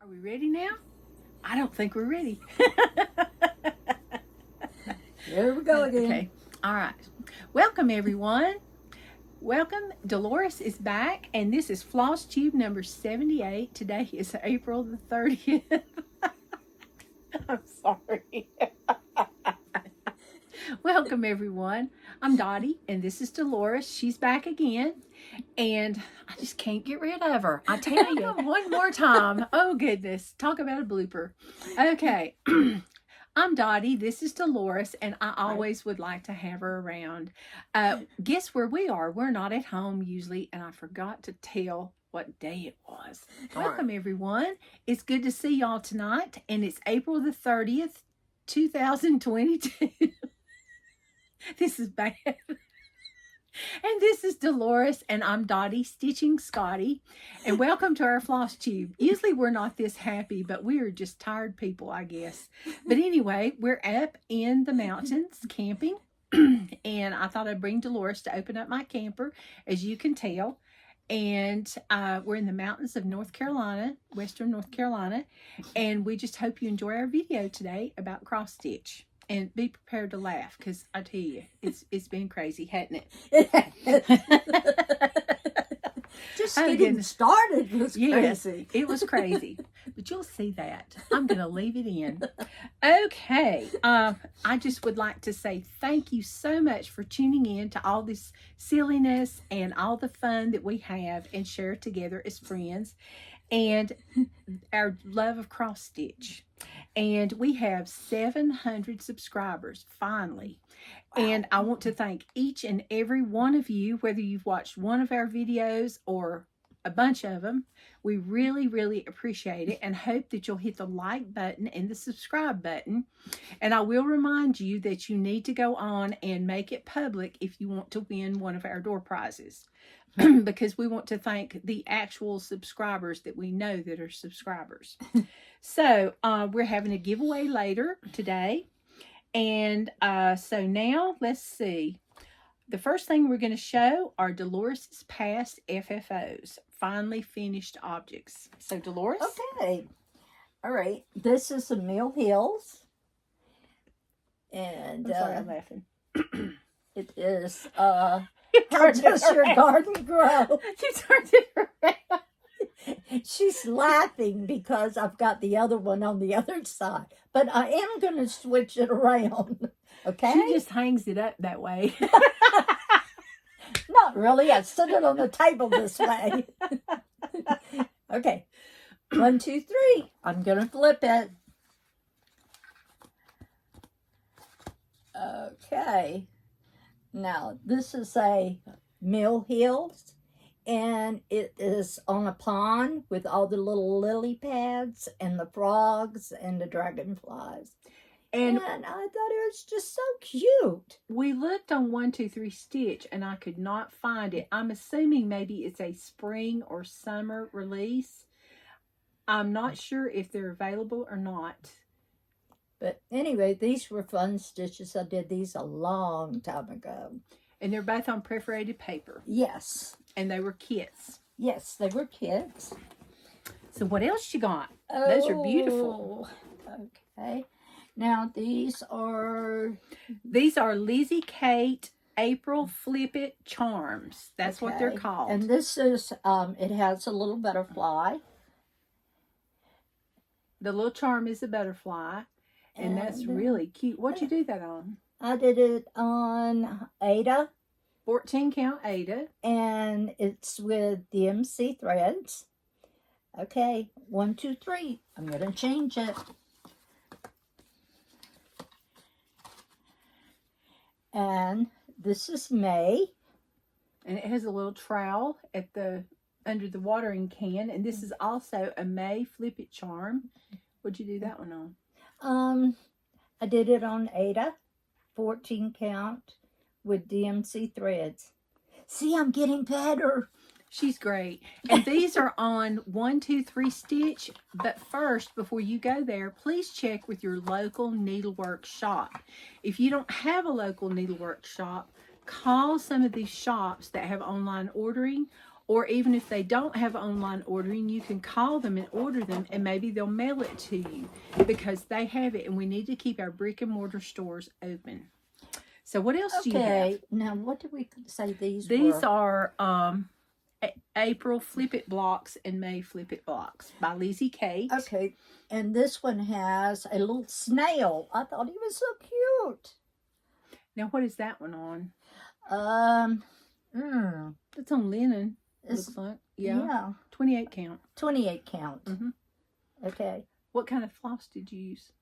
Are we ready now? I don't think we're ready. Here we go again. Okay. All right. Welcome, everyone. Welcome. Dolores is back, and this is Flosstube number 78. Today is April the 30th. I'm sorry. Welcome, everyone. I'm Dottie, and this is Dolores. She's back again, and I just can't get rid of her. I tell you, one more time. Oh, goodness. Talk about a blooper. Okay. I'm Dottie. This is Dolores, and I always would like to have her around. Guess where we are? We're not at home usually, and I forgot to tell what day it was. Welcome, everyone. It's good to see y'all tonight, and it's April the 30th, 2022. This is bad. And this is Dolores, and I'm Dottie stitching Scotty. And welcome to our Flosstube. Usually we're not this happy, but we are just tired people, I guess. But anyway, we're up in the mountains camping. And I thought I'd bring Dolores to open up my camper, as you can tell. And we're in the mountains of North Carolina, Western North Carolina. And we just hope you enjoy our video today about cross stitch. And be prepared to laugh, because I tell you, it's been crazy, hasn't it? Just getting started was crazy. It was crazy. But you'll see that. I'm going to leave it in. Okay. I just would like to say thank you so much for tuning in to all this silliness and all the fun that we have and share together as friends. And our love of cross stitch. And we have 700 subscribers, finally. Wow. And I want to thank each and every one of you, whether you've watched one of our videos or a bunch of them. We really, really appreciate it and hope that you'll hit the like button and the subscribe button. And I will remind you that you need to go on and make it public if you want to win one of our door prizes. Because we want to thank the actual subscribers that we know that are subscribers. So we're having a giveaway later today. And so now let's see. The first thing we're going to show are Dolores' past FFOs, finally finished objects. So Dolores? Okay. All right. This is the Mill Hills. And I'm sorry, I'm laughing. It is how does your garden grow? She turned it around. She's laughing because I've got the other one on the other side. But I am going to switch it around. Okay? She just hangs it up that way. Not really. I set it on the table this way. Okay. 1, 2, 3. I'm going to flip it. Okay. Now, this is a Mill Hills, and it is on a pond with all the little lily pads and the frogs and the dragonflies. And I thought it was just so cute. We looked on 1, 2, 3 Stitch, and I could not find it. I'm assuming maybe it's a spring or summer release. I'm not sure if they're available or not. But anyway, these were fun stitches. I did these a long time ago. And they're both on perforated paper. Yes. And they were kits. Yes, they were kits. So what else you got? Those are beautiful. Okay. Now these are Lizzy Kate April Flip It Charms. That's what they're called. And this is, it has a little butterfly. The little charm is a butterfly. And that's really cute. What'd you do that on? I did it on Ada. 14 count Ada. And it's with DMC threads. Okay, 1, 2, 3. I'm going to change it. And this is May. And it has a little trowel at the under the watering can. And this is also a May Flip It Charm. What'd you do that one on? I did it on Ada, 14 count with DMC threads. See, I'm getting better. She's great. And these are on 1, 2, 3 Stitch. But first, before you go there, please check with your local Needlework shop. If you don't have a local Needlework shop, call some of these shops that have online ordering, Or even if they don't have online ordering, you can call them and order them, and maybe they'll mail it to you because they have it, and we need to keep our brick and mortar stores open. So what else do you have? Okay, now what did we say these were? These are April Flip It Blocks and May Flip It Blocks by Lizzie Kate. Okay, and this one has a little snail. I thought he was so cute. Now, what is that one on? It's on linen, looks like. Yeah. 28 count. 28 count. Mm-hmm. Okay. What kind of floss did you use?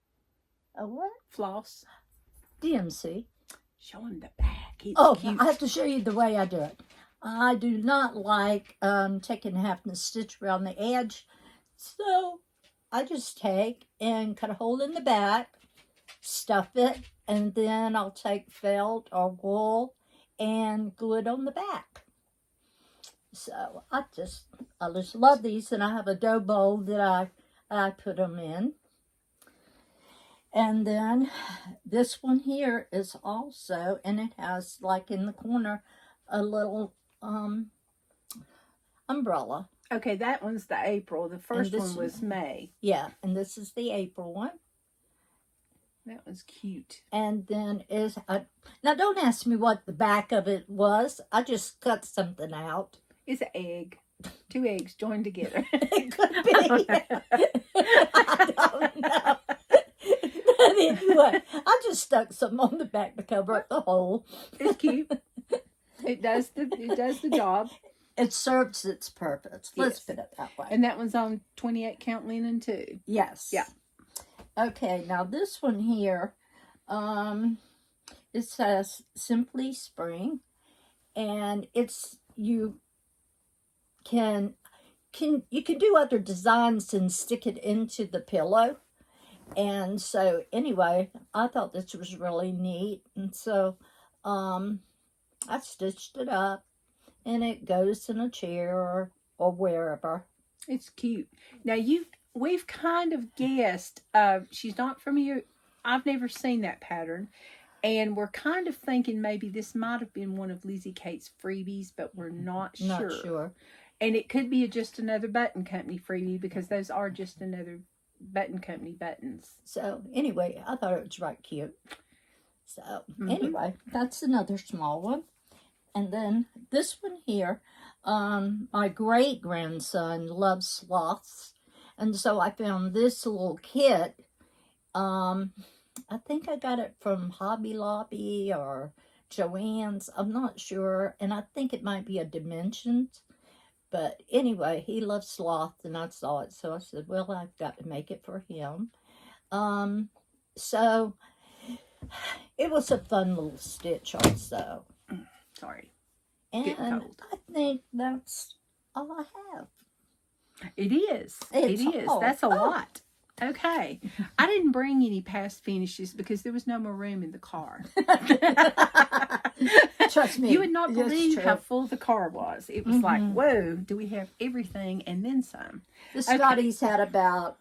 A what? Floss. DMC. Show him the back. It's cute. I have to show you the way I do it. I do not like taking half the stitch around the edge. So I just take and cut a hole in the back, stuff it, and then I'll take felt or wool and glue it on the back. So I just love these, and I have a dough bowl that I put them in. And then this one here is also, and it has like in the corner a little umbrella. Okay, that one's the April. The first one was May. Yeah, and this is the April one. That was cute. And then now don't ask me what the back of it was. I just cut something out. It's an egg. 2 eggs joined together. It could be. I don't know. But anyway, I just stuck something on the back to cover up the hole. It's cute. It does the job. It serves its purpose. Let's put it that way. And that one's on 28 count linen too. Yes. Yeah. Okay, now this one here, it says Simply Spring, and you can do other designs and stick it into the pillow. And so anyway, I thought this was really neat, and so I stitched it up, and it goes in a chair or wherever. It's cute. Now we've kind of guessed. She's not from here. I've never seen that pattern, and we're kind of thinking maybe this might have been one of Lizzie Kate's freebies, but we're not sure. Not sure. And it could be just another button company freebie, because those are just another button company buttons. So anyway, I thought it was right cute. So anyway, that's another small one. And then this one here, my great-grandson loves sloths. And so I found this little kit. I think I got it from Hobby Lobby or Joann's. I'm not sure. And I think it might be a Dimensions. But anyway, he loves sloth, and I saw it. So I said, well, I've got to make it for him. So it was a fun little stitch also. Sorry. And I think that's all I have. It is. It is. That's a lot. Okay. I didn't bring any past finishes because there was no more room in the car. Trust me. You would not believe how full the car was. It was like, whoa, do we have everything and then some? The Scotties had about,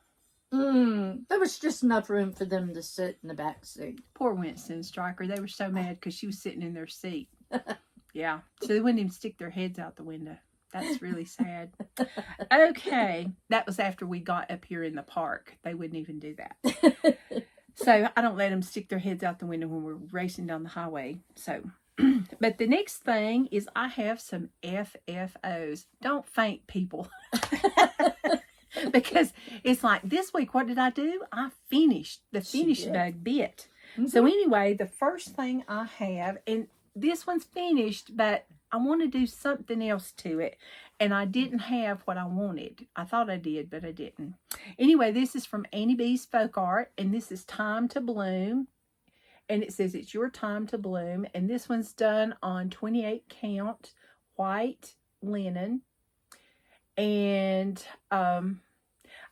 there was just enough room for them to sit in the back seat. Poor Winston Stryker. They were so mad because she was sitting in their seat. Yeah. So they wouldn't even stick their heads out the window. That's really sad. Okay. That was after we got up here in the park. They wouldn't even do that. So I don't let them stick their heads out the window when we're racing down the highway. So, but the next thing is I have some FFOs. Don't faint, people. Because it's like this week, what did I do? I finished. The finish bug bit. So anyway, the first thing I have, and this one's finished, but I want to do something else to it. And I didn't have what I wanted. I thought I did, but I didn't. Anyway, this is from Annie B's Folk Art. And this is Time to Bloom. And it says it's your time to bloom. And this one's done on 28 count white linen. And I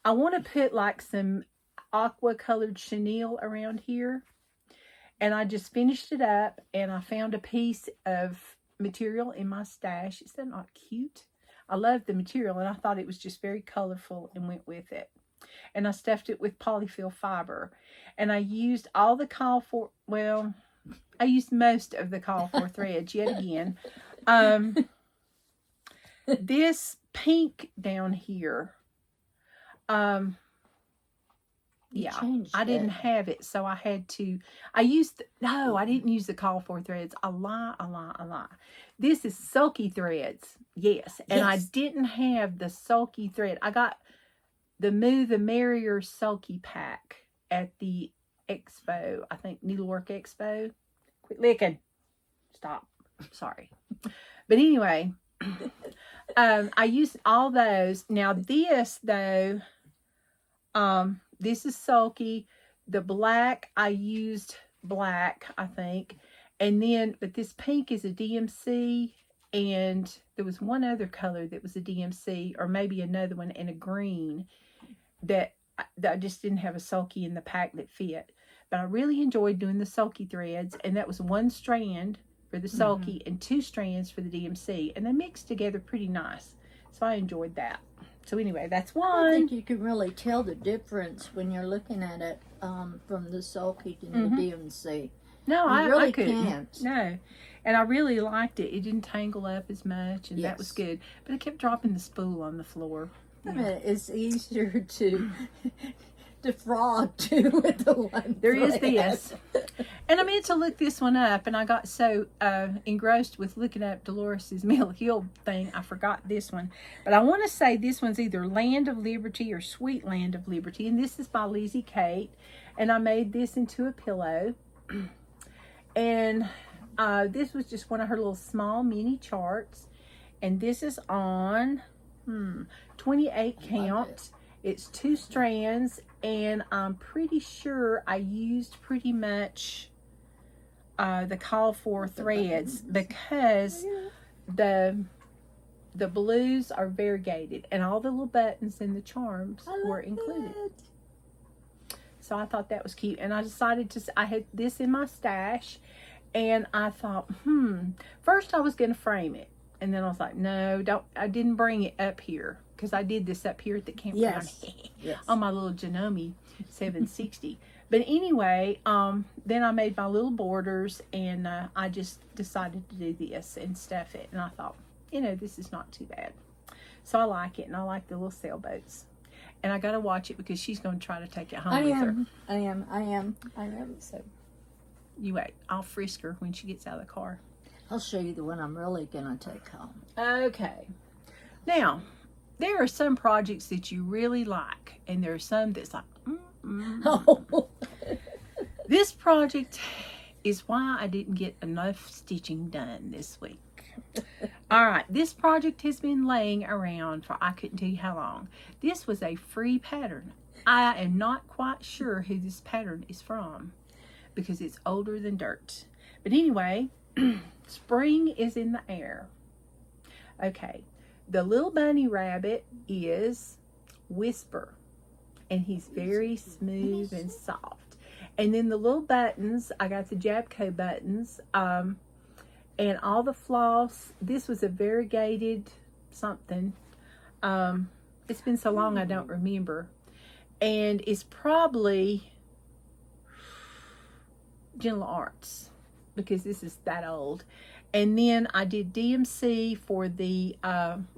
want to put like some aqua colored chenille around here. And I just finished it up. And I found a piece of material in my stash. Is that not cute? I love the material, and I thought it was just very colorful and went with it. And I stuffed it with polyfill fiber. And I used all the I used most of the call for threads yet again. this pink down here, yeah, I didn't have it, so I had to, I didn't use the call for threads. A lie. This is sulky threads, yes, and I didn't have the sulky thread. I got the Moo the Merrier sulky pack at the expo, I think Needlework Expo. Quit licking. Stop. Sorry. But anyway, I used all those. Now this, though, this is sulky. The black, I used black, I think. And then, but this pink is a DMC. And there was one other color that was a DMC. Or maybe another one, and a green. That I just didn't have a sulky in the pack that fit. But I really enjoyed doing the sulky threads. And that was one strand for the sulky and 2 strands for the DMC. And they mixed together pretty nice. So I enjoyed that. So anyway, that's one. I think you can really tell the difference when you're looking at it from the sulky to the DMC. No, I couldn't. Can't. No. And I really liked it. It didn't tangle up as much, and that was good. But I kept dropping the spool on the floor. Yeah. I mean, it's easier to frog to with the one There is this. And I meant to look this one up, and I got so engrossed with looking up Dolores's Mill Hill thing, I forgot this one. But I want to say this one's either Land of Liberty or Sweet Land of Liberty, and this is by Lizzie Kate, and I made this into a pillow. And this was just one of her little small mini charts, and this is on 28 count. It's 2 strands, and I'm pretty sure I used pretty much the call for threads because the blues are variegated, and all the little buttons and the charms were included. So I thought that was cute, and I decided I had this in my stash, and I thought, first I was going to frame it, and then I was like, no, I didn't bring it up here. Because I did this up here at the campground on my little Janome 760. But anyway, then I made my little borders, and I just decided to do this and stuff it. And I thought, this is not too bad. So I like it, and I like the little sailboats. And I got to watch it because she's going to try to take it home with her. I am. So you wait. I'll frisk her when she gets out of the car. I'll show you the one I'm really going to take home. Okay. Now, there are some projects that you really like, and there are some that's like, Oh. This project is why I didn't get enough stitching done this week. All right, this project has been laying around for I couldn't tell you how long. This was a free pattern. I am not quite sure who this pattern is from because it's older than dirt. But anyway, spring is in the air. Okay. The little bunny rabbit is Whisper, and he's very smooth and soft. And then the little buttons, I got the Jabco buttons, and all the floss. This was a variegated something. It's been so long I don't remember. And it's probably Gentle Arts because this is that old. And then I did DMC for the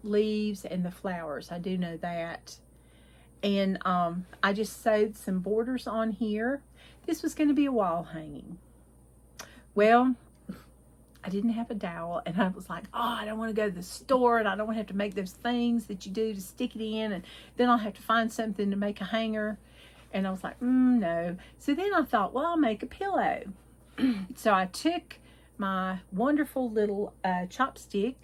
leaves and the flowers. I do know that. And I just sewed some borders on here. This was going to be a wall hanging. Well, I didn't have a dowel. And I was like, I don't want to go to the store. And I don't want to have to make those things that you do to stick it in. And then I'll have to find something to make a hanger. And I was like, no. So then I thought, well, I'll make a pillow. So I took my wonderful little chopstick,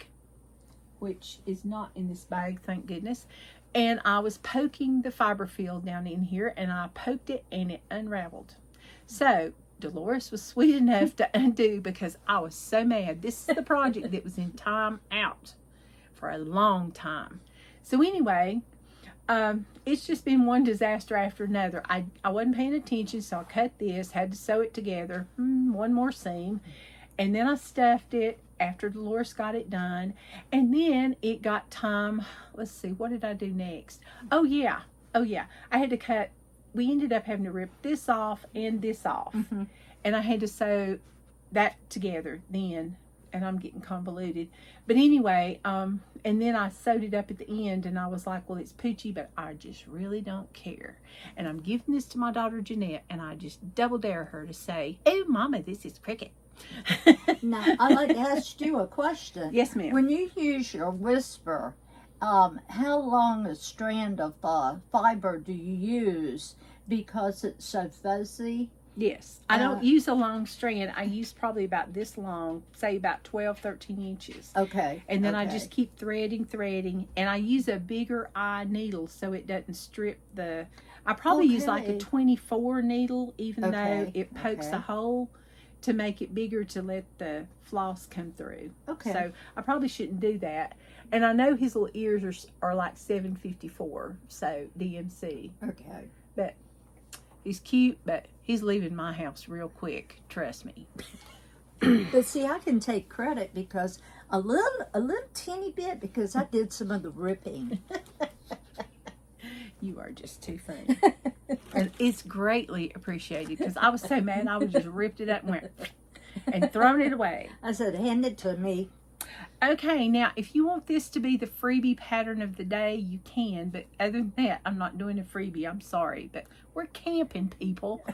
which is not in this bag, thank goodness, and I was poking the fiber field down in here, and I poked it and it unraveled. So Dolores was sweet enough to undo because I was so mad. This is the project that was in time out for a long time. So anyway, it's just been one disaster after another. I wasn't paying attention, so I cut this, had to sew it together, one more seam. And then I stuffed it after Dolores got it done. And then it got time. Let's see, what did I do next? Oh, yeah. I had to cut. We ended up having to rip this off and this off. And I had to sew that together then and I'm getting convoluted. But anyway, and then I sewed it up at the end, and I was like, well, it's poochy, but I just really don't care. And I'm giving this to my daughter Jeanette, and I just double dare her to say, oh, Mama, this is cricket. Now, I'd like to ask you a question. Yes, ma'am. When you use your whisper, how long a strand of fiber do you use because it's so fuzzy? Yes. I don't use a long strand. I use probably about this long, say about 12, 13 inches. Okay. And then I okay. just keep threading. And I use a bigger eye needle so it doesn't strip the... I probably use like a 24 needle, even though it pokes a hole to make it bigger to let the floss come through. Okay. So I probably shouldn't do that. And I know his little ears are like 754, so DMC. Okay. But he's cute, but he's leaving my house real quick. Trust me. But see, I can take credit because a little teeny bit because I did some of the ripping. You are just too funny. And it's greatly appreciated because I was so mad I would just ripped it up and went and thrown it away. I said, hand it to me. Okay, now if you want this to be the freebie pattern of the day, you can. But other than that, I'm not doing a freebie. I'm sorry. But we're camping, people.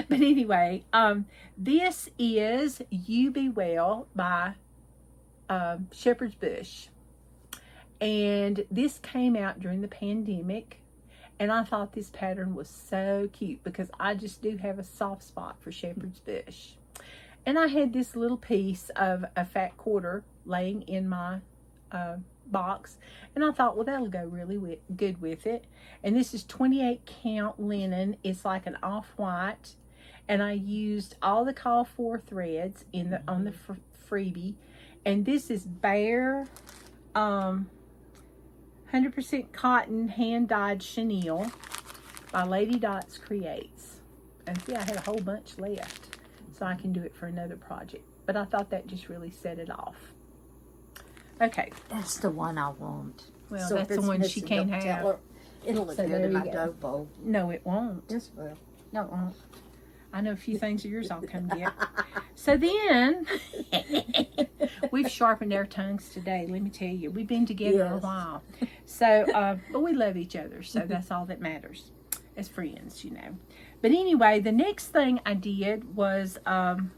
But anyway, this is Ewe Be Well by Shepherd's Bush. And this came out during the pandemic. And I thought this pattern was so cute because I just do have a soft spot for Shepherd's Bush. And I had this little piece of a fat quarter laying in my box. And I thought, well, that'll go really good with it. And this is 28 count linen. It's like an off-white. And I used all the call for threads in the on the freebie. And this is bare 100% cotton hand-dyed chenille by Lady Dots Creates. And see, I had a whole bunch left, so I can do it for another project. But I thought that just really set it off. Okay. That's the one I want. Well, so that's the one she can't have. It'll look good in my dough bowl. No, it won't. Yes, it will. No, it won't. I know a few things of yours I'll come get. So then, we've sharpened our tongues today, let me tell you. We've been together a while. So, but we love each other, so that's all that matters as friends, you know. But anyway, the next thing I did was, the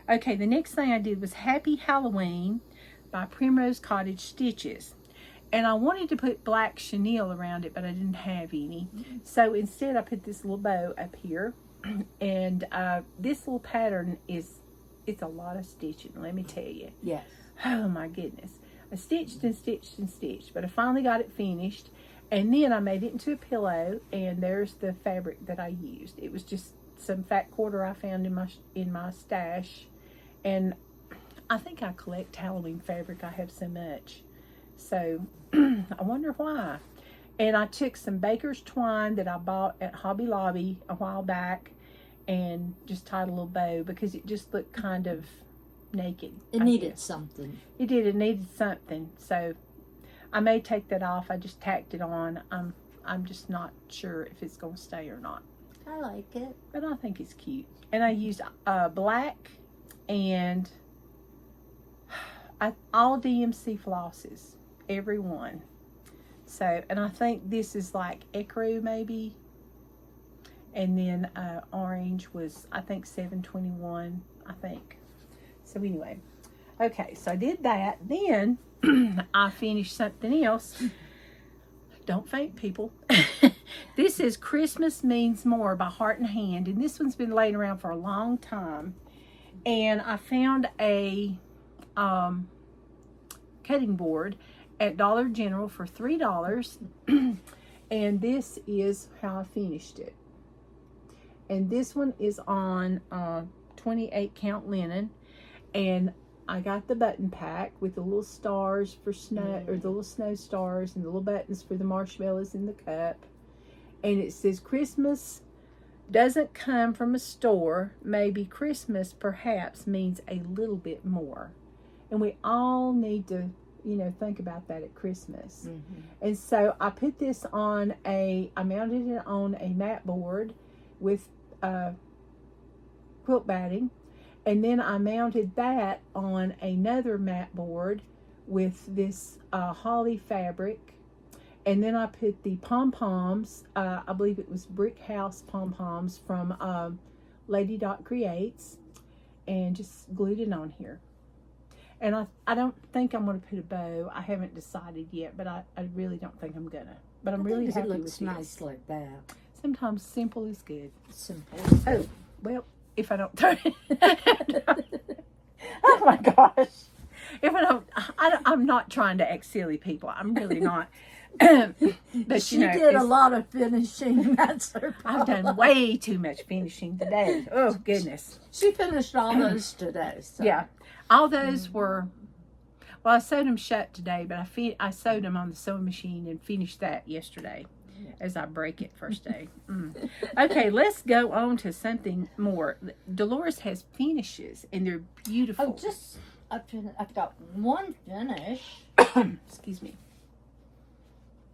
next thing I did was Happy Halloween by Primrose Cottage Stitches. And I wanted to put black chenille around it, but I didn't have any. So instead I put this little bow up here. And this little pattern it's a lot of stitching, let me tell you. Yes. Oh my goodness. I stitched and stitched and stitched, but I finally got it finished. And then I made it into a pillow, and there's the fabric that I used. It was just some fat quarter I found in my stash. And I think I collect Halloween fabric. I have so much. So, I wonder why. And I took some baker's twine that I bought at Hobby Lobby a while back and just tied a little bow because it just looked kind of naked. It needed something. It did. It needed something. So, I may take that off. I just tacked it on. I'm just not sure if it's going to stay or not. I like it. But I think it's cute. And I used black and all DMC flosses. Every one. So, and I think this is like ecru maybe. And then orange was, I think, 721, I think. So anyway. Okay, so I did that. Then I finished something else. Don't faint, people. This is Christmas Means More by Heart and Hand. And this one's been laying around for a long time. And I found a cutting board at Dollar General for $3. And this is how I finished it. And this one is on 28 count linen. And I got the button pack with the little stars for snow, or the little snow stars, and the little buttons for the marshmallows in the cup. And it says, Christmas doesn't come from a store. Maybe Christmas perhaps means a little bit more. And we all need to, think about that at Christmas. Mm-hmm. And so I put this on I mounted it on a mat board with quilt batting. And then I mounted that on another mat board with this holly fabric. And then I put the pom-poms, I believe it was Brick House pom-poms from Lady Dot Creates, and just glued it on here. And I don't think I'm going to put a bow. I haven't decided yet, but I really don't think I'm going to. But I'm really happy with this. It looks nice like that. Sometimes simple is good. Simple. Oh, well, if I don't turn it. Oh my gosh. If I'm not trying to act silly, people. I'm really not. But she did a lot of finishing. That's her problem. I've done way too much finishing today. Oh, goodness. She finished all those today. So. Yeah. All those were, well, I sewed them shut today, but I sewed them on the sewing machine and finished that yesterday as I break it first day. Okay, let's go on to something more. Dolores has finishes, and they're beautiful. Oh, I've got one finish. Excuse me.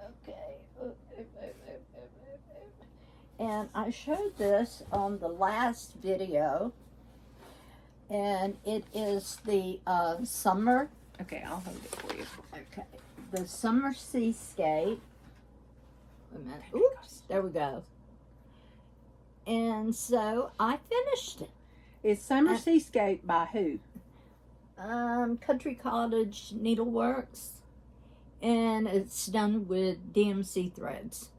Okay. And I showed this on the last video. And it is the summer. Okay, I'll hold it for you. Okay. The summer Seascape. Wait a minute. Oops. There we go. And so I finished it. It's Summer Seascape by who? Country Cottage Needleworks. And it's done with DMC threads.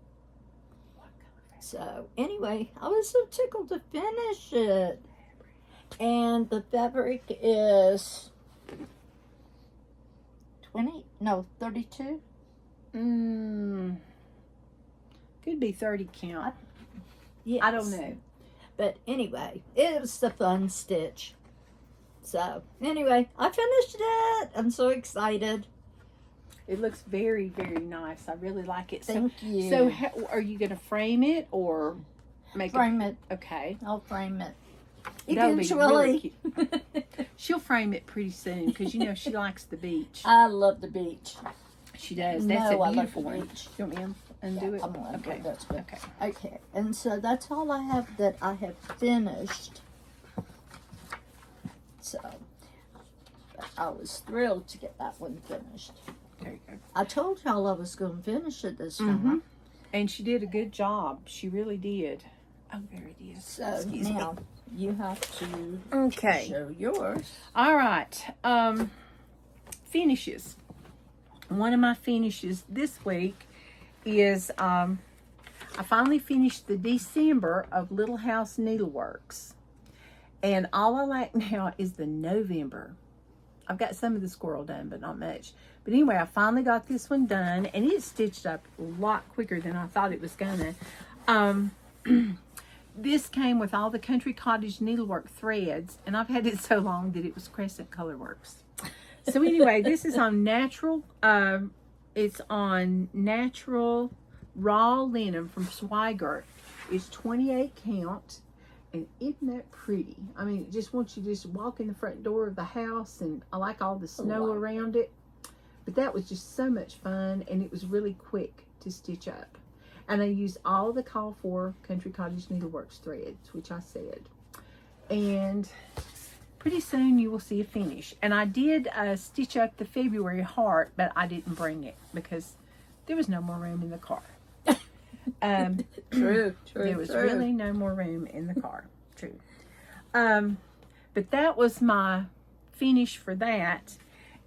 So anyway, I was so tickled to finish it. And the fabric is 32. Could be 30 count. Yes. I don't know. But anyway, it was the fun stitch. So anyway, I finished it. I'm so excited. It looks very, very nice. I really like it. Thank you. So are you going to frame it or frame it? Okay. I'll frame it. Eventually. Really she'll frame it pretty soon because, you know, she likes the beach. I love the beach. She does. That's a beautiful one. You want me to undo it? I'm gonna okay. That's good. Okay. Okay. And so that's all I have that I have finished. So I was thrilled to get that one finished. There you go. I told y'all I was going to finish it this time. And she did a good job. She really did. Oh, there it is. So Excuse now me. you have to show yours. All right. Finishes. One of my finishes this week is I finally finished the December of Little House Needleworks. And all I like now is the November. I've got some of the squirrel done, but not much. But anyway, I finally got this one done, and it's stitched up a lot quicker than I thought it was gonna. This came with all the Country Cottage Needlework threads, and I've had it so long that it was Crescent Colorworks. So anyway, this is on natural. It's on natural raw linen from Swigert. It's 28 count. And isn't that pretty? I mean, it just wants you to just walk in the front door of the house, and I like all the snow around it. But that was just so much fun, and it was really quick to stitch up. And I used all the call for Country Cottage Needleworks threads, which I said. And pretty soon you will see a finish. And I did stitch up the February heart, but I didn't bring it because there was no more room in the car. True. There was really no more room in the car. True. But that was my finish for that.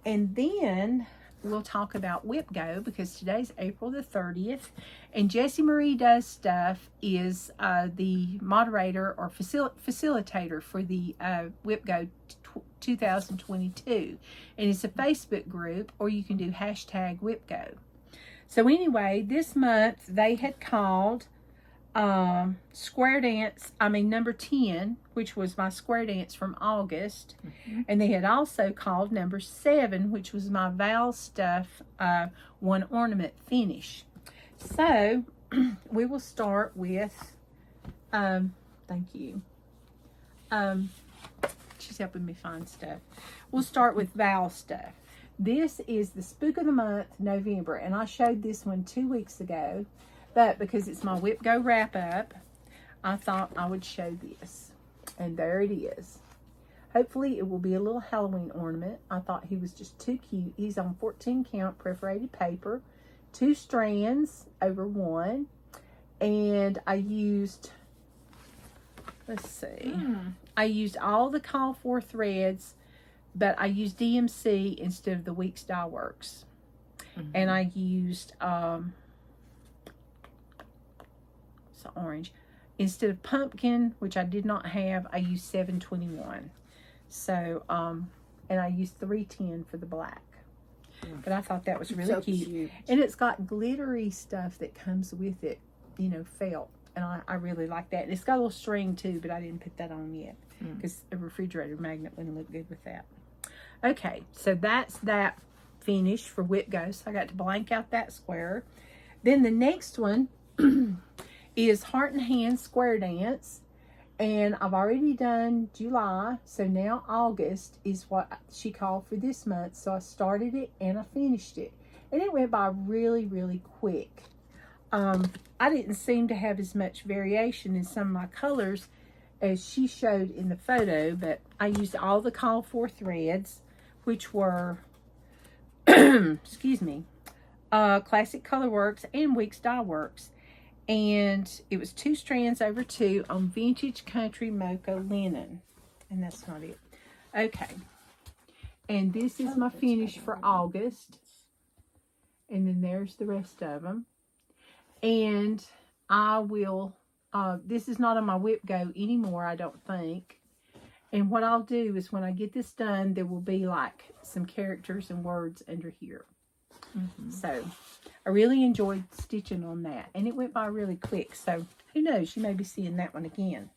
And then we'll talk about Whip Go because today's April the 30th. And Jessie Marie Does Stuff is the moderator or facilitator for the Whip Go 2022. And it's a Facebook group, or you can do hashtag Whip Go. So anyway, this month they had called square dance, number 10, which was my square dance from August. And they had also called number 7, which was my Val Stuff one ornament finish. So we will start with, thank you. She's helping me find stuff. We'll start with Val Stuff. This is the Spook of the Month, November, and I showed this one 2 weeks ago, but because it's my Whip Go wrap-up, I thought I would show this. And there it is. Hopefully it will be a little Halloween ornament. I thought he was just too cute. He's on 14 count perforated paper, 2 strands over 1. And I used, let's see, I used all the call for threads, but I used DMC instead of the Weeks Dye Works. And I used, it's orange. Instead of pumpkin, which I did not have, I used 721. So, and I used 310 for the black. But I thought that was really So cute. And it's got glittery stuff that comes with it, you know, felt. And I really like that. And it's got a little string too, but I didn't put that on yet because a refrigerator magnet wouldn't look good with that. Okay, so that's that finish for Whip Ghost. I got to blank out that square. Then the next one is Heart and Hand Square Dance. And I've already done July, so now August is what she called for this month. So I started it and I finished it. And it went by really, really quick. I didn't seem to have as much variation in some of my colors as she showed in the photo, but I used all the call for threads, which were, excuse me, Classic Colorworks and Weeks Dye Works. And it was 2 strands over 2 on Vintage Country Mocha linen. And that's not it. Okay. And this is my finish for August. And then there's the rest of them. And I will, this is not on my Whip Go anymore, I don't think. And what I'll do is when I get this done, there will be like some characters and words under here. So I really enjoyed stitching on that, and it went by really quick. So who knows, you may be seeing that one again.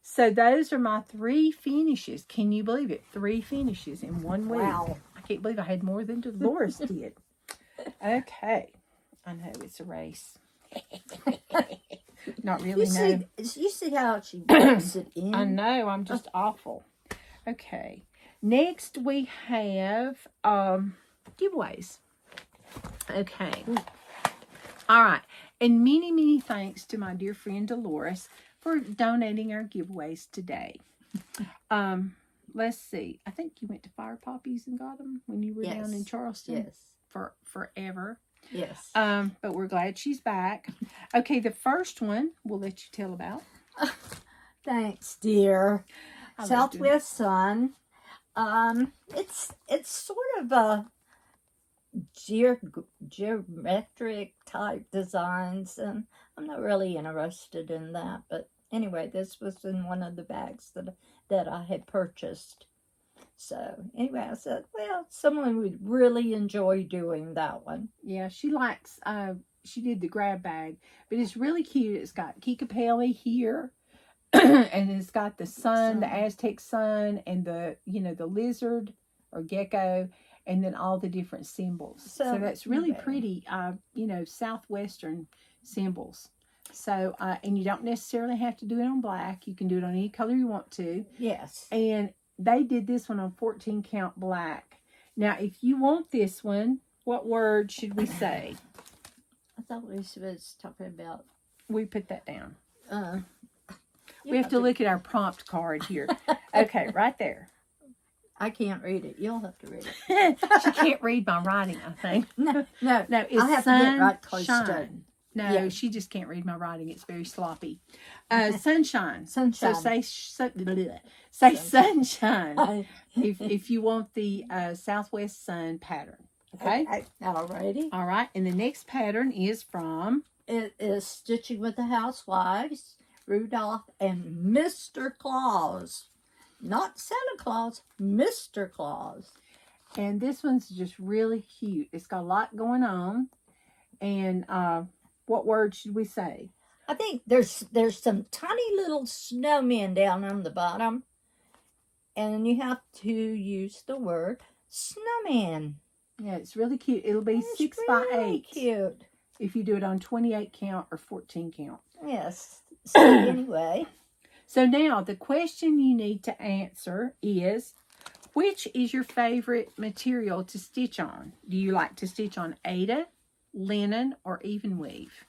So those are my 3 finishes. Can you believe it? 3 finishes in 1 week. Wow. I can't believe I had more than Dolores did. Okay. I know it's a race. Not really, no. You see how she puts it in? I know, I'm just awful. Okay. Next we have giveaways. Okay. All right. And many, many thanks to my dear friend Dolores for donating our giveaways today. Let's see. I think you went to Fire Poppies and got them when you were down in Charleston. Yes. For forever. Yes. But we're glad she's back. Okay, the first one we'll let you tell about. Thanks, dear. I Southwest Sun. It's sort of a geometric type designs, and I'm not really interested in that. But anyway, this was in one of the bags that I had purchased. So anyway, I said, well, someone would really enjoy doing that one. Yeah, she likes, she did the grab bag, but it's really cute. It's got Kikapeli here, and it's got the sun, the Aztec sun, and the, you know, the lizard or gecko, and then all the different symbols. So that's really pretty, you know, Southwestern symbols. So, and you don't necessarily have to do it on black. You can do it on any color you want to. Yes. And they did this one on 14 count black. Now, if you want this one, what word should we say? I thought we was talking about. We put that down. We have to look at our prompt card here. Okay, right there. I can't read it. You'll have to read it. She can't read my writing, I think. No. It's I have to get right close to it. No, she just can't read my writing. It's very sloppy. Sunshine. Sunshine. So say sunshine if you want the Southwest Sun pattern. Okay? Alrighty. All right. And the next pattern is from? It is Stitching with the Housewives, Rudolph, and Mr. Claus. Not Santa Claus, Mr. Claus. And this one's just really cute. It's got a lot going on. And what word should we say? I think there's some tiny little snowmen down on the bottom. And you have to use the word snowman. Yeah, it's really cute. It'll be 6 by 8. Cute. If you do it on 28 count or 14 count. Yes. So anyway. So now the question you need to answer is, which is your favorite material to stitch on? Do you like to stitch on Aida, linen, or even weave?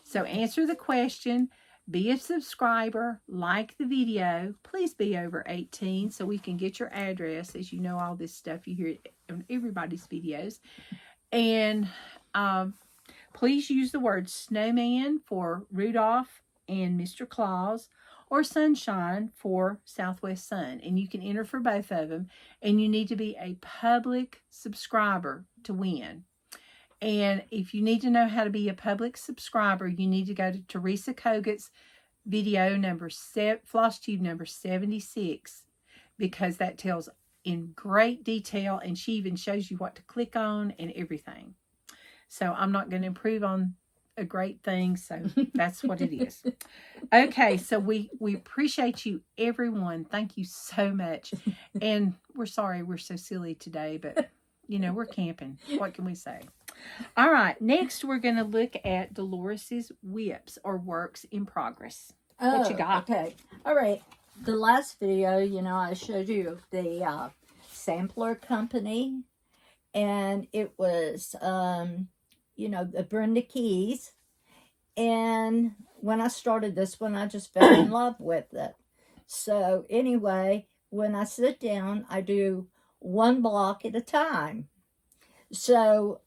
So answer the question Be a subscriber, like the video. Please be over 18 so we can get your address. As you know, all this stuff you hear on everybody's videos. And please use the word snowman for Rudolph and Mr. Claus, or sunshine for Southwest Sun. And you can enter for both of them. And you need to be a public subscriber to win. And if you need to know how to be a public subscriber, you need to go to Teresa Kogut's video Flosstube number 76, because that tells in great detail, and she even shows you what to click on and everything. So I'm not going to improve on a great thing, so that's what it is. Okay, so we appreciate you, everyone. Thank you so much. And we're sorry we're so silly today, but you know, we're camping. What can we say? All right, next we're going to look at Dolores's whips, or works in progress. What you got? Okay. All right. The last video, you know, I showed you the sampler company, and it was, you know, the Brenda Keys. And when I started this one, I just fell in love with it. So anyway, when I sit down, I do one block at a time. So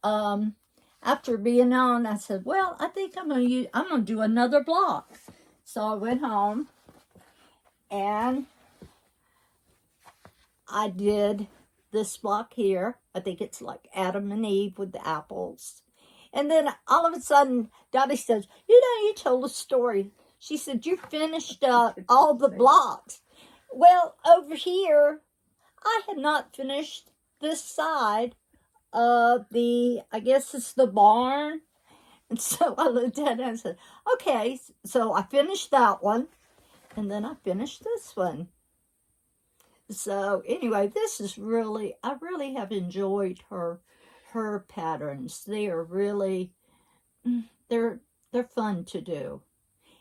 after being on, I said, well, I think I'm gonna do another block. So I went home and I did this block here. I think it's like Adam and Eve with the apples. And then all of a sudden, Dottie says, you know, you told a story. She said, you finished all the blocks. Well, over here, I had not finished this side of I guess it's the barn. And so I looked at it and I said, okay, so I finished that one. And then I finished this one. So anyway, this is really, I really have enjoyed her patterns. They are really, they're fun to do.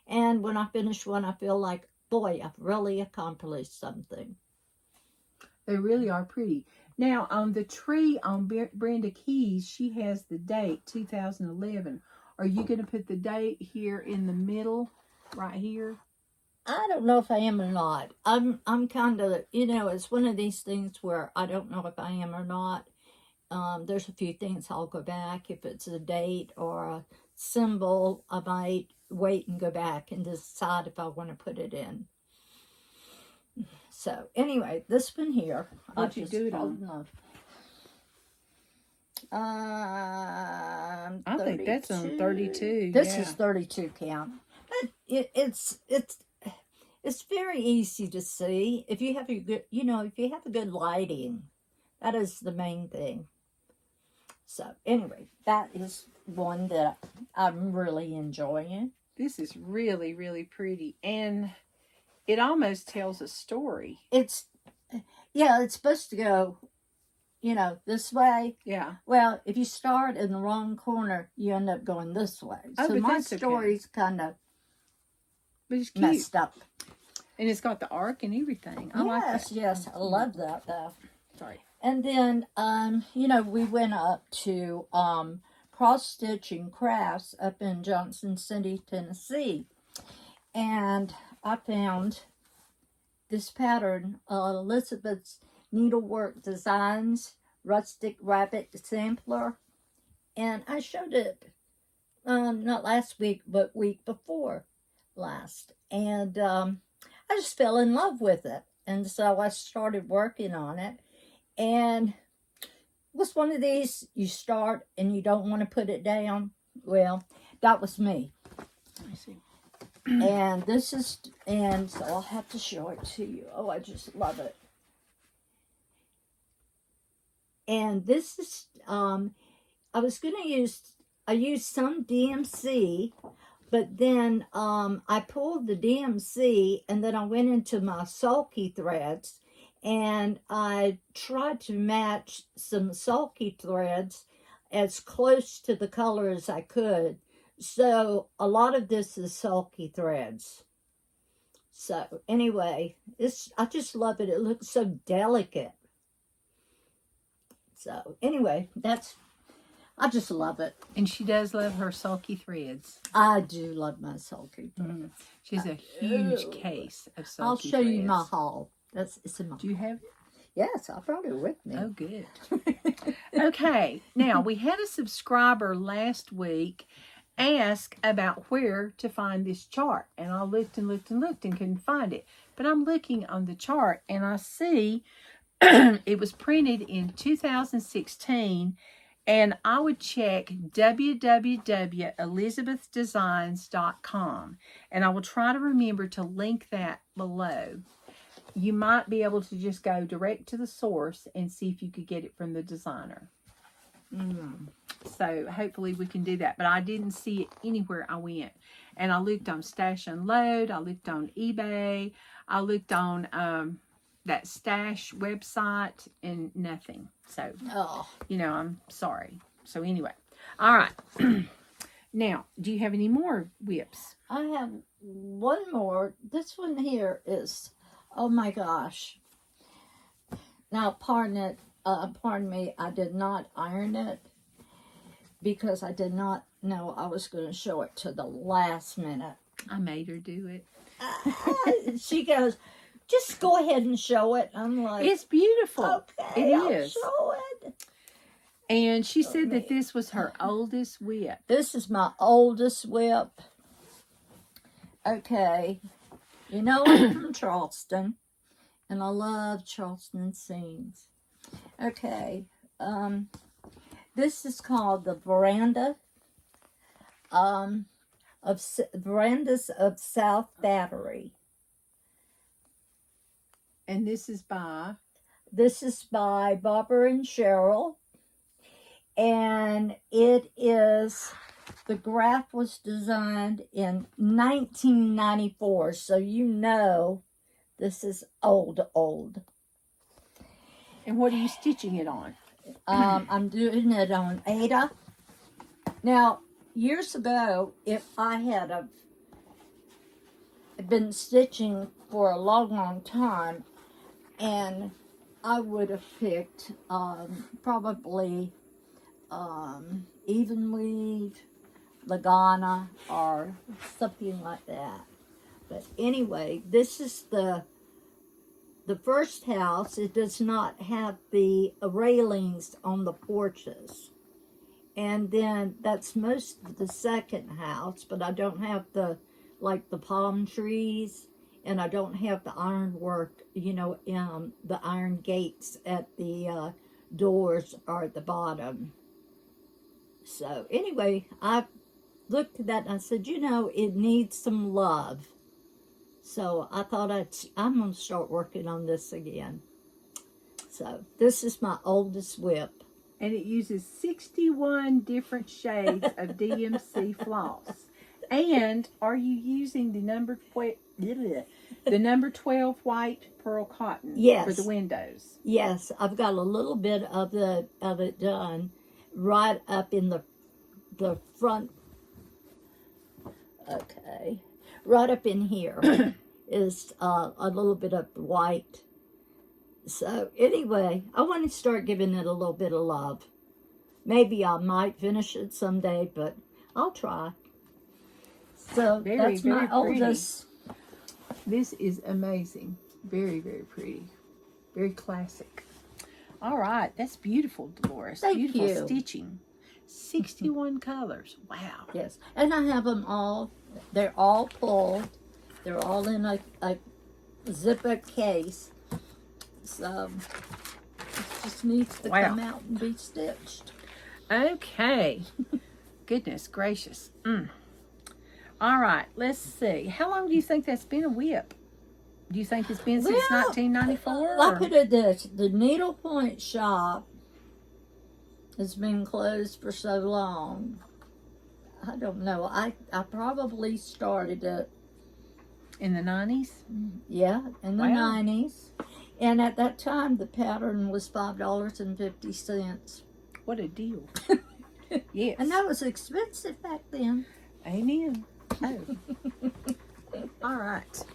And when I finish one, I feel like, boy, I've really accomplished something. They really are pretty. Now, on the tree on Brenda Keys, she has the date 2011. Are you going to put the date here in the middle, right here? I don't know if I am or not. I'm kind of, you know, it's one of these things where I don't know if I am or not. There's a few things I'll go back. If it's a date or a symbol, I might wait and go back and decide if I want to put it in. So anyway, this one here. What'd you do it on? I think that's on 32. This is 32 count. But it's very easy to see if you have a good, you know, if you have a good lighting. That is the main thing. So anyway, that is one that I'm really enjoying. This is really, really pretty, and it almost tells a story. It's supposed to go, you know, this way. Yeah. Well, if you start in the wrong corner, you end up going this way. Oh, so but my that's story's kind of messed up. And it's got the arc and everything. I like that. Yes, I love that though. Sorry. And then, you know, we went up to Cross Stitching Crafts up in Johnson City, Tennessee. And I found this pattern, Elizabeth's Needlework Designs Rustic Rabbit Sampler. And I showed it not last week, but week before last. And I just fell in love with it. And so I started working on it. And it was one of these, you start and you don't want to put it down. Well, that was me. I see. And this is, and so I'll have to show it to you. Oh, I just love it. And this is, I used some DMC, but then I pulled the DMC and then I went into my sulky threads and I tried to match some sulky threads as close to the color as I could. So a lot of this is sulky threads. So anyway, I just love it. It looks so delicate. So anyway, I just love it. And she does love her sulky threads. I do love my sulky threads. Mm-hmm. She has a huge case of sulky I'll show threads. you my haul. It's in my. Do you have it? Yes, I brought it with me. Oh, good. Okay, now we had a subscriber last week ask about where to find this chart, and I looked and looked and looked and couldn't find it. But I'm looking on the chart and I see it was printed in 2016, and I would check www.elizabethdesigns.com, and I will try to remember to link that below. You might be able to just go direct to the source and see if you could get it from the designer. So hopefully we can do that. But I didn't see it anywhere I went. And I looked on Stash Unload. I looked on eBay. I looked on that Stash website and nothing. So, you know, I'm sorry. So anyway. All right. Now, do you have any more whips? I have one more. This one here is... Oh my gosh. Now, pardon me, I did not iron it because I did not know I was going to show it to the last minute. I made her do it. She goes, just go ahead and show it. I'm like, it's beautiful. Okay, I'll show it. And she said that this was her oldest whip. This is my oldest whip. Okay. You know, I'm from Charleston, and I love Charleston scenes. Okay, this is called the Veranda, Verandas of South Battery. And this is by? This is by Barbara and Cheryl, and it is... The graph was designed in 1994, so you know this is old. And what are you stitching it on? I'm doing it on Ada. Now, years ago, if I had been stitching for a long time, and I would have picked probably even weave, Lagana, or something like that. But anyway, this is the first house. It does not have the railings on the porches. And then that's most of the second house, but I don't have the palm trees, and I don't have the ironwork, you know, the iron gates at the doors are at the bottom. So anyway, I looked at that and I said, you know, it needs some love. So I thought I'm going to start working on this again. So this is my oldest whip. And it uses 61 different shades of DMC floss. And are you using the number 12 white pearl cotton? Yes. For the windows? Yes, I've got a little bit of it done right up in the front. Okay, right up in here is a little bit of white. So anyway, I want to start giving it a little bit of love. Maybe I might finish it someday, but I'll try. So that's my oldest. This is amazing. Very, very pretty. Very classic. All right, that's beautiful, Dolores. Thank beautiful you. Stitching. 61 colors. Wow. Yes, and I have them all. They're all pulled. They're all in a zipper case. So it just needs to come out and be stitched. Okay. Goodness gracious. All right, let's see. How long do you think that's been a whip? Do you think it's been since 1994? I'll put it this. The needlepoint shop has been closed for so long. I don't know. I probably started it. In the 90s? Yeah, in the 90s. And at that time, the pattern was $5.50. What a deal. Yes. And that was expensive back then. Amen. Oh. All right.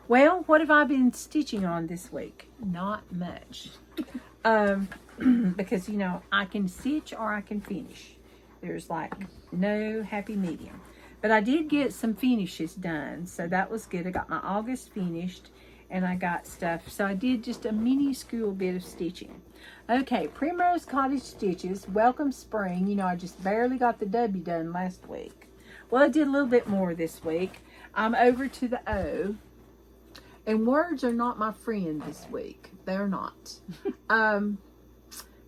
Well, what have I been stitching on this week? Not much. Because, you know, I can stitch or I can finish. There's like no happy medium. But I did get some finishes done, so that was good. I got my August finished, and I got stuff. So I did just a minuscule bit of stitching. Okay, Primrose Cottage Stitches, Welcome Spring. You know, I just barely got the W done last week. Well, I did a little bit more this week. I'm over to the O. And words are not my friend this week. They're not.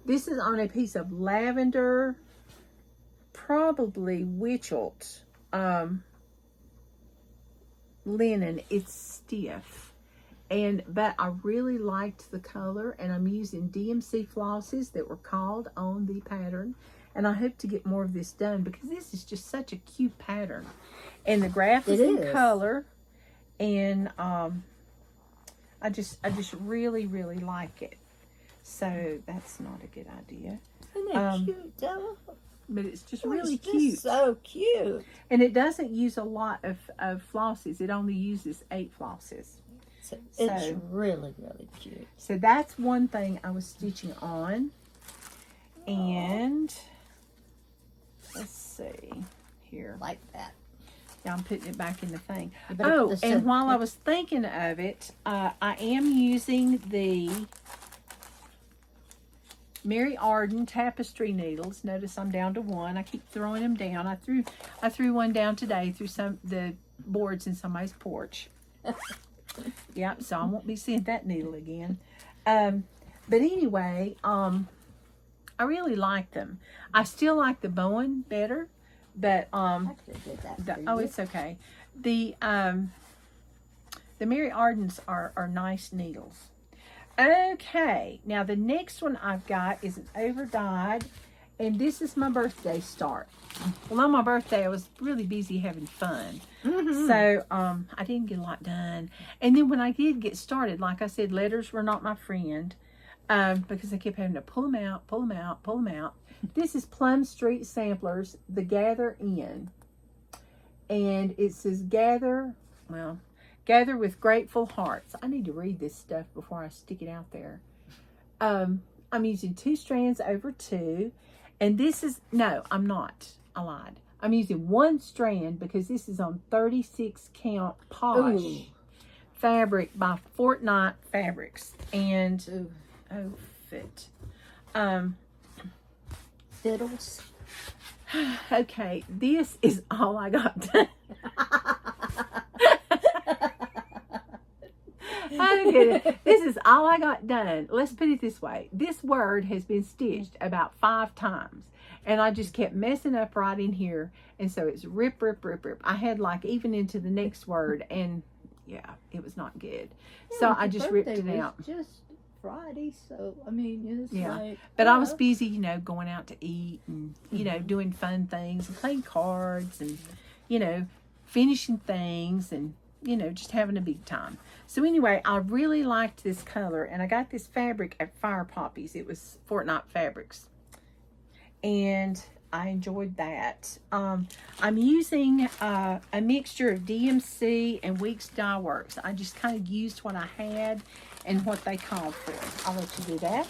This is on a piece of lavender, probably Witchelt linen. It's stiff, but I really liked the color, and I'm using DMC flosses that were called on the pattern, and I hope to get more of this done because this is just such a cute pattern, and the graph is in color, and I just really like it. So that's not a good idea. Isn't it cute though? But it's just really cute. So cute. And it doesn't use a lot of flosses. It only uses 8 flosses. So it's really cute. So that's one thing I was stitching on. And let's see here. Like that. Yeah, I'm putting it back in the thing. Oh, and while I was thinking of it, I am using the Mary Arden tapestry needles. Notice I'm down to 1. I keep throwing them down. I threw one down today through the boards in somebody's porch. Yep, so I won't be seeing that needle again. But anyway, I really like them. I still like the Bowen better, but it's okay. The Mary Ardens are nice needles. Okay, now the next one I've got is an overdyed, and this is my birthday start. Well, on my birthday, I was really busy having fun. So, I didn't get a lot done. And then when I did get started, like I said, letters were not my friend, because I kept having to pull them out. This is Plum Street Samplers, the Gather In. And it says gather with grateful hearts. I need to read this stuff before I stick it out there. I'm using 2 strands over 2. And this is, no, I'm not. I lied. I'm using 1 strand because this is on 36 count Posh fabric by Fortnite Fabrics. And, fit. Fiddles. Okay, this is all I got done. Okay, this is all I got done. Let's put it this way. This word has been stitched about 5 times. And I just kept messing up right in here. And so it's rip. I had like even into the next word. And yeah, it was not good. Yeah, so I just ripped it out. Just Friday. So, I mean, it's like... But I was busy, you know, going out to eat and, you know, doing fun things and playing cards and, you know, finishing things and, you know, just having a big time. So anyway, I really liked this color, and I got this fabric at Fire Poppies. It was Fortnite Fabrics, and I enjoyed that. I'm using a mixture of DMC and Weeks Dye Works. I just kind of used what I had and what they called for. I'll let you do that.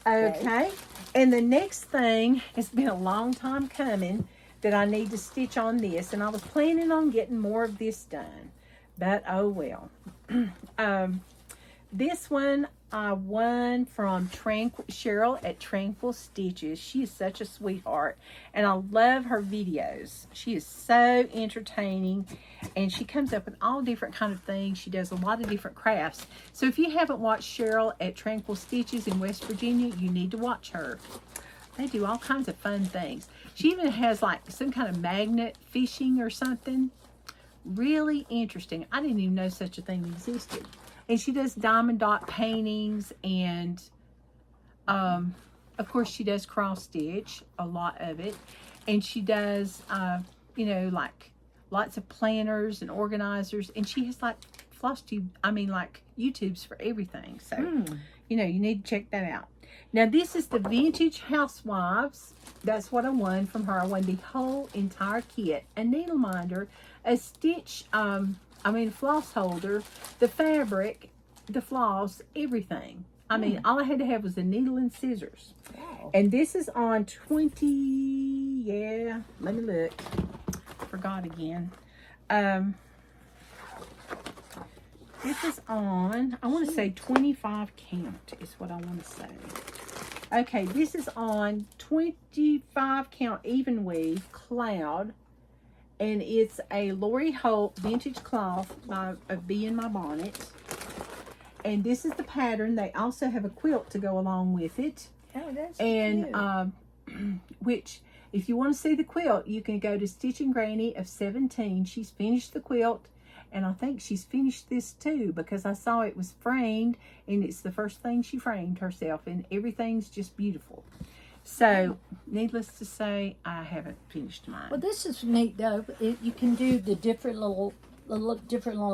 Okay. And the next thing, it's been a long time coming that I need to stitch on this, and I was planning on getting more of this done. But oh well. This one I won from Cheryl at Tranquil Stitches. She is such a sweetheart, and I love her videos. She is so entertaining, and she comes up with all different kind of things. She does a lot of different crafts. So if you haven't watched Cheryl at Tranquil Stitches in West Virginia, you need to watch her. They do all kinds of fun things. She even has like some kind of magnet fishing or something. Really interesting. I didn't even know such a thing existed. And she does diamond dot paintings, and of course she does cross stitch, a lot of it. And she does you know, like lots of planners and organizers, and she has like Flosstube, like YouTubes for everything. So you know, you need to check that out. Now this is the Vintage Housewives. That's what I won from her. I won the whole entire kit, a needle minder, a stitch, floss holder, the fabric, the floss, everything. I mean, all I had to have was a needle and scissors. Wow. And this is on 20, yeah, let me look. Forgot again. This is on, I want to say 25 count is what I want to say. Okay, this is on 25 count even weave cloud. And it's a Lori Holt vintage cloth of Bee in My Bonnet. And this is the pattern. They also have a quilt to go along with it. Oh, that's and cute. Which, if you want to see the quilt, you can go to Stitch and Granny of 17. She's finished the quilt, and I think she's finished this too, because I saw it was framed, and it's the first thing she framed herself, and everything's just beautiful. So, needless to say, I haven't finished mine. Well, this is neat though. You can do the different little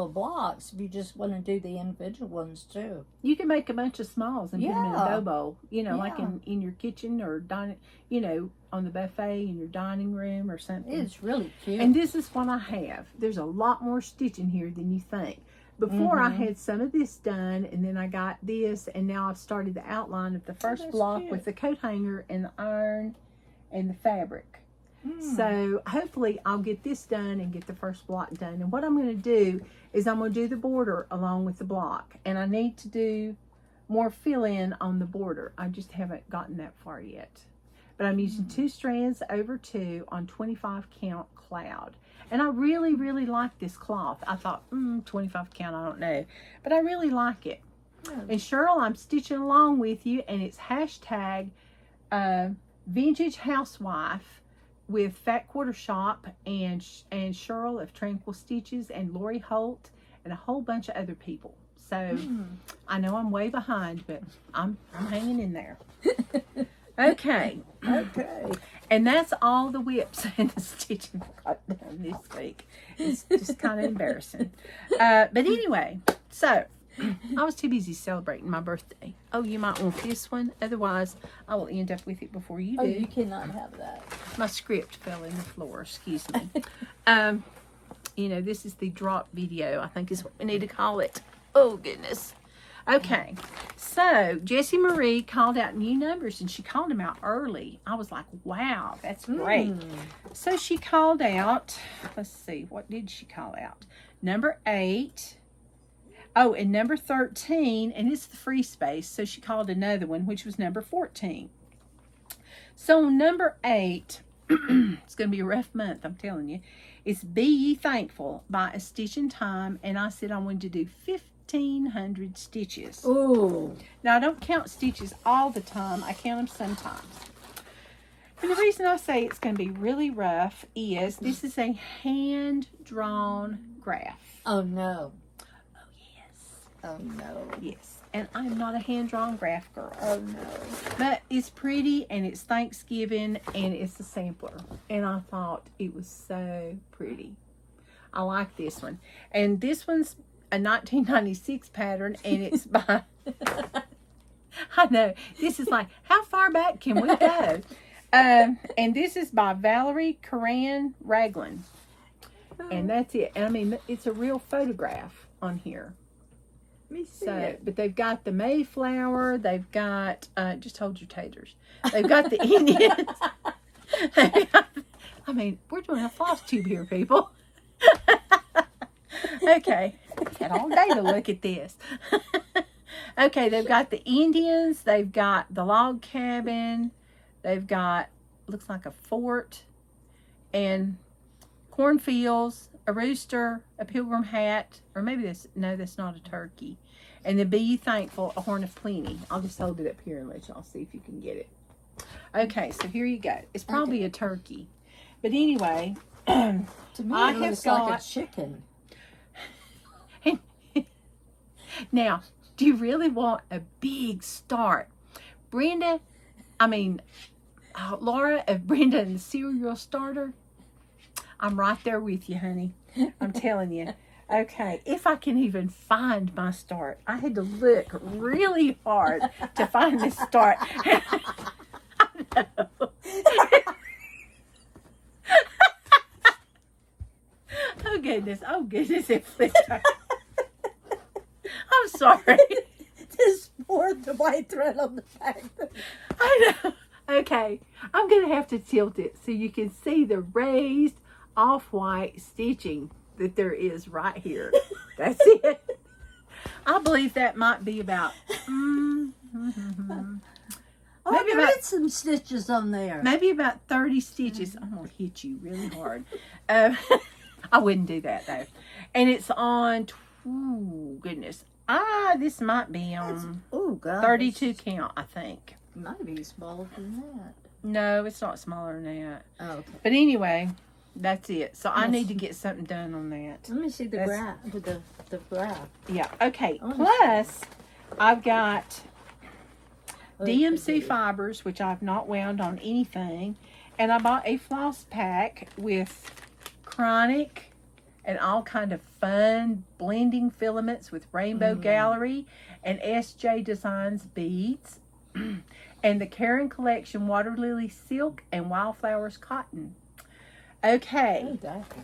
blocks if you just want to do the individual ones too. You can make a bunch of smalls and put them in a dough bowl, you know, like Yeah. in your kitchen or dining, you know, on the buffet in your dining room or something. It's really cute. And this is what I have. There's a lot more stitching here than you think. Before I had some of this done, and then I got this, and now I've started the outline of the first block with the coat hanger and the iron and the fabric. So hopefully I'll get this done and get the first block done. And what I'm going to do is I'm going to do the border along with the block. And I need to do more fill-in on the border. I just haven't gotten that far yet. But I'm using 2 strands over 2 on 25 count cloud. And I really, really like this cloth. I thought, 25 count, I don't know. But I really like it. And Cheryl, I'm stitching along with you. And it's hashtag Vintage Housewife with Fat Quarter Shop and Cheryl of Tranquil Stitches and Lori Holt and a whole bunch of other people. So I know I'm way behind, but I'm hanging in there. Okay. Okay. And that's all the whips and the stitching I got done this week. It's just kind of embarrassing. But anyway, so I was too busy celebrating my birthday. Oh, you might want this one. Otherwise, I will end up with it before you do. Oh, you cannot have that. My script fell in the floor. Excuse me. You know, this is the drop video, I think is what we need to call it. Oh, goodness. Okay. So, Jessie Marie called out new numbers, and she called them out early. I was like, wow, that's great. So, she called out, let's see, what did she call out? Number 8. Oh, and number 13, and it's the free space, so she called another one, which was number 14. So, number 8, it's going to be a rough month, I'm telling you. It's Be Ye Thankful by A Stitch in Time, and I said I wanted to do 1,500 stitches. Ooh. Now, I don't count stitches all the time. I count them sometimes. And the reason I say it's going to be really rough is this is a hand-drawn graph. Oh, no. Oh, Oh, no. yes. And I'm not a hand-drawn graph girl. Oh, no. But it's pretty, and it's Thanksgiving, and it's a sampler. And I thought it was so pretty. I like this one. And this one's a 1996 pattern, and it's by... I know. This is like, how far back can we go? And this is by Valerie Coran Raglan. And that's it. And I mean, it's a real photograph on here. Let me see So, it. but they've got the Mayflower. They've got, just hold your taters. They've got the Indians. I mean, we're doing a Flosstube here, people. Okay. Had all day to look at this. Okay, they've got the Indians. They've got the log cabin. They've got, looks like a fort. And cornfields, a rooster, a pilgrim hat, or maybe that's not a turkey. And then Be Ye Thankful, a horn of plenty. I'll just hold it up here and let y'all see if you can get it. Okay, so here you go. It's probably a turkey. But anyway, To me, I it have looks like got- a chicken. now, do you really want a big start? Laura of Brenda and the Cereal Starter, I'm right there with you, honey. I'm telling you. Okay, if I can even find my start. I had to look really hard to find this start. I know. Oh, goodness. It flipped. I'm sorry. This poor or the white thread on the back. I know. Okay, I'm going to have to tilt it so you can see the raised off-white stitching that there is right here. That's it. I believe that might be about... Maybe there is some stitches on there. Maybe about 30 stitches. I'm going to hit you really hard. I wouldn't do that, though. And it's on... Oh, goodness. This might be on 32 count, I think. It might be smaller than that. No, it's not smaller than that. Oh, okay. But anyway, that's it. So I need to get something done on that. Let me see the graph. The graph. Yeah. Okay. Plus, I've got DMC fibers, which I've not wound on anything, and I bought a floss pack with chronic and all kind of fun blending filaments with Rainbow Gallery and SJ Designs beads. And the Karen Collection Water Lily Silk and Wildflowers Cotton. Okay,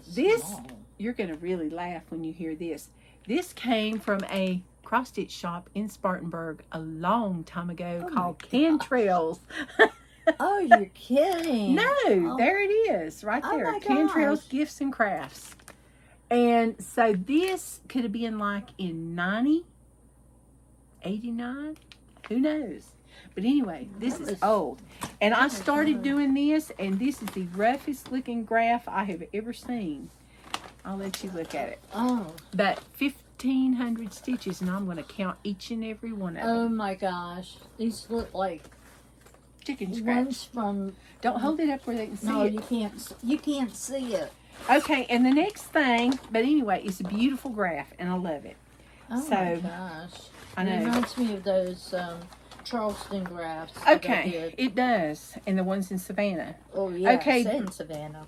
this, you're going to really laugh when you hear this. This came from a cross-stitch shop in Spartanburg a long time ago called Cantrell's. Oh, you're kidding. No, there it is, right there. Cantrell's Gifts and Crafts. And so this could have been like in 90, 89, who knows? But anyway, this is old. And I started doing this, and this is the roughest looking graph I have ever seen. I'll let you look at it. Oh. But 1,500 stitches, and I'm going to count each and every one of them. Oh my gosh. These look like chicken scratch. Ones from... Don't hold it up where they can see it. No, you can't see it. Okay, and the next thing, but anyway, it's a beautiful graph, and I love it. Oh my gosh. I know. It reminds me of those Charleston graphs. Okay, it does. And the ones in Savannah. Oh, yeah. Okay. In Savannah.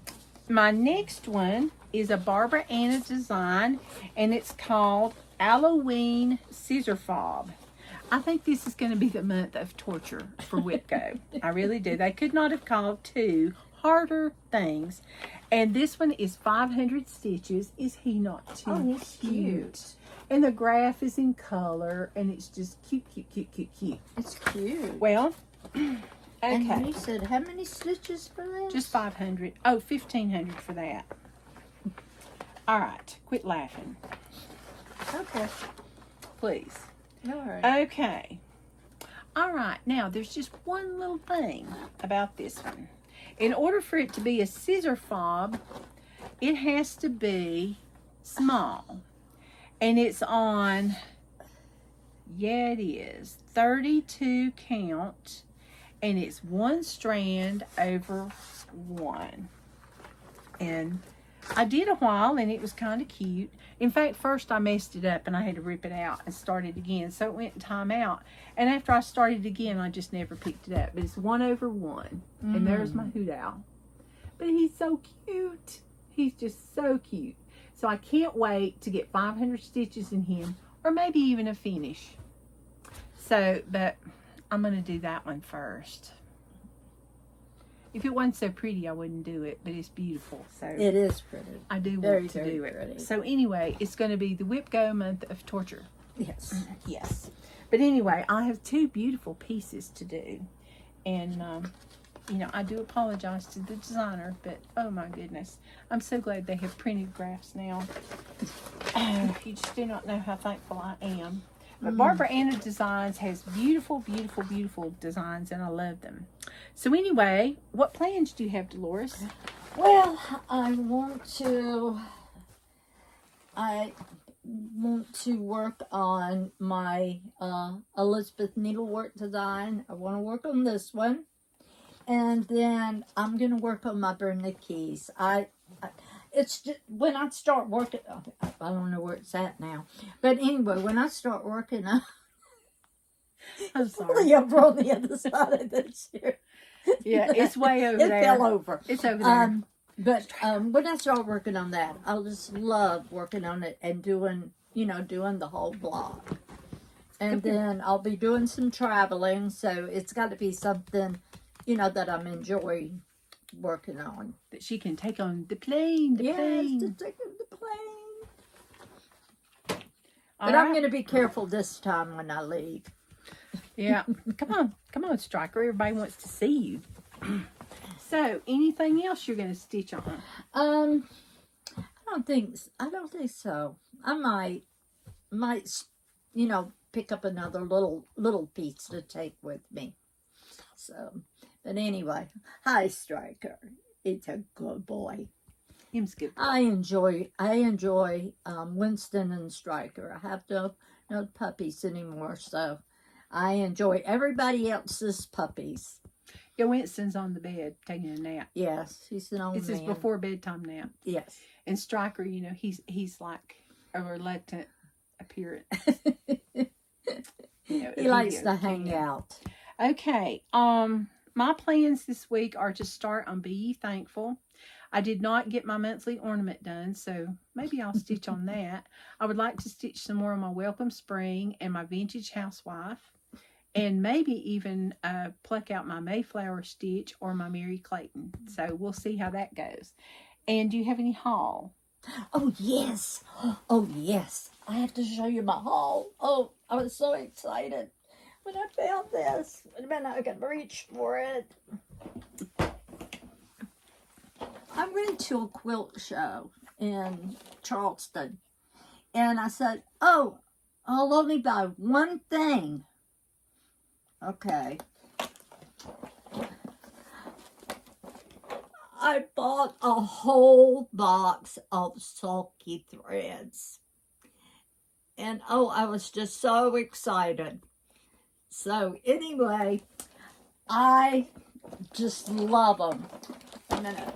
My next one is a Barbara Anna design, and it's called Halloween Scissor Fob. I think this is going to be the month of torture for Whitco. I really do. They could not have called two harder things. And this one is 500 stitches. Is he not too he's cute. And the graph is in color, and it's just cute, cute, cute, cute, cute. It's cute. Well, okay. And you said how many stitches for that? Just 500. Oh, 1,500 for that. All right. Quit laughing. Okay. Please. All right. Okay. All right. Now, there's just one little thing about this one. In order for it to be a scissor fob, it has to be small. And it's on, yeah, it is, 32 count. And it's one strand over one. And I did a while, and it was kind of cute. In fact, first I messed it up, and I had to rip it out and start it again. So it went in time out. And after I started again, I just never picked it up. But it's 1 over 1. And there's my hoot owl. But he's so cute. He's just so cute. So I can't wait to get 500 stitches in him, or maybe even a finish. So, but I'm going to do that one first. If it wasn't so pretty, I wouldn't do it, but it's beautiful. So it is pretty. I do very, want to very do it. Pretty. So anyway, it's going to be the Whip Go month of torture. Yes. Yes. But anyway, I have 2 beautiful pieces to do. And, you know, I do apologize to the designer, but oh my goodness. I'm so glad they have printed graphs now. You just do not know how thankful I am. But Barbara Anna Designs has beautiful, beautiful, beautiful designs, and I love them. So anyway, what plans do you have, Dolores? Well, I want to work on my Elizabeth Needlework design. I want to work on this one. And then I'm going to work on my Brenda Keys. It's just, when I start working, I don't know where it's at now. But anyway, when I start working on, I'm sorry. over on the other side of this here. Yeah, it's way over there. It fell over. It's over there. But when I start working on that, I'll just love working on it and doing the whole block. And then I'll be doing some traveling, so it's got to be something, that I'm enjoying working on. That she can take on the plane, Yes, plane. to take on the plane. All But right. I'm going to be careful this time when I leave. Yeah. Come on, Striker. Everybody wants to see you. So, anything else you're going to stitch on? I don't think so. I might, pick up another little piece to take with me. So, but anyway, hi Striker. It's a good boy. Him's good boy. I enjoy Winston and Striker. I have no puppies anymore, so I enjoy everybody else's puppies. Yeah, Winston's on the bed taking a nap. Yes, he's an old man. It's his before bedtime nap. Yes. And Striker, he's like a reluctant appearance. He likes to hang out. Okay. My plans this week are to start on Be Thankful. I did not get my monthly ornament done, so maybe I'll stitch on that. I would like to stitch some more on my Welcome Spring and my Vintage Housewife, and maybe even pluck out my Mayflower stitch or my Mary Clayton. So we'll see how that goes. And do you have any haul? Oh, yes. Oh, yes. I have to show you my haul. Oh, I was so excited when I found this. Wait a minute, I can reach for it. I went to a quilt show in Charleston, and I said, oh, I'll only buy one thing. Okay. I bought a whole box of sulky threads. And oh, I was just so excited. So anyway, I just love them. A minute.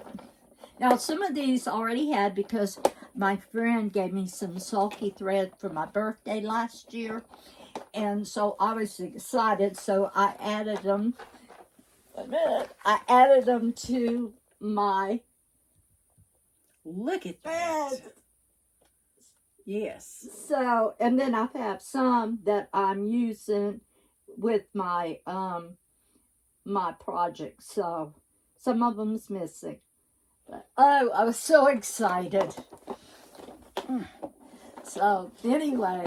Now, some of these I already had because my friend gave me some sulky thread for my birthday last year. And so I was excited, so I added them. A minute. I added them to my... Look at that. Yes. So, and then I have some that I'm using with my my project. So, some of them's missing. But, oh, I was so excited. So, anyway,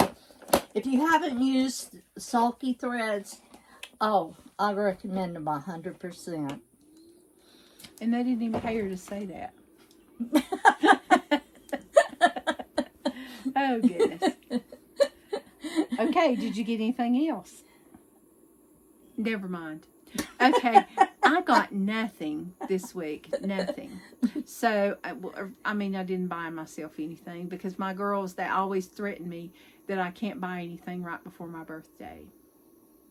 if you haven't used sulky threads, oh, I recommend them 100%. And they didn't even pay her to say that. Oh, goodness. Okay, did you get anything else? Never mind. Okay, I got nothing this week. Nothing. So, I mean, I didn't buy myself anything because my girls, they always threaten me that I can't buy anything right before my birthday.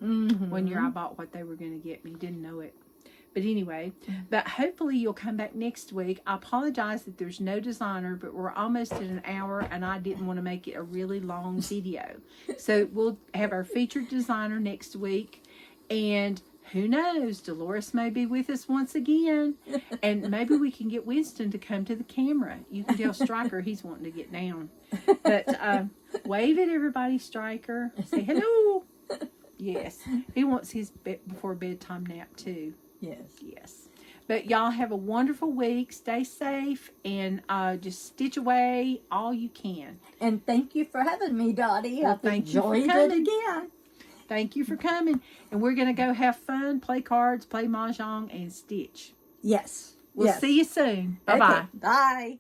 Mm-hmm. One year I bought what they were going to get me. Didn't know it. But anyway, but hopefully you'll come back next week. I apologize that there's no designer, but we're almost at an hour and I didn't want to make it a really long video. So we'll have our featured designer next week. And who knows, Dolores may be with us once again. And maybe we can get Winston to come to the camera. You can tell Striker he's wanting to get down. But wave at everybody, Striker. Say hello. Yes. He wants his before bedtime nap too. Yes. Yes. But y'all have a wonderful week. Stay safe and just stitch away all you can. And thank you for having me, Dottie. Well, I've enjoyed it again. Thank you for coming. And we're going to go have fun, play cards, play mahjong, and stitch. Yes. We'll see you soon. Bye-bye. Okay. Bye.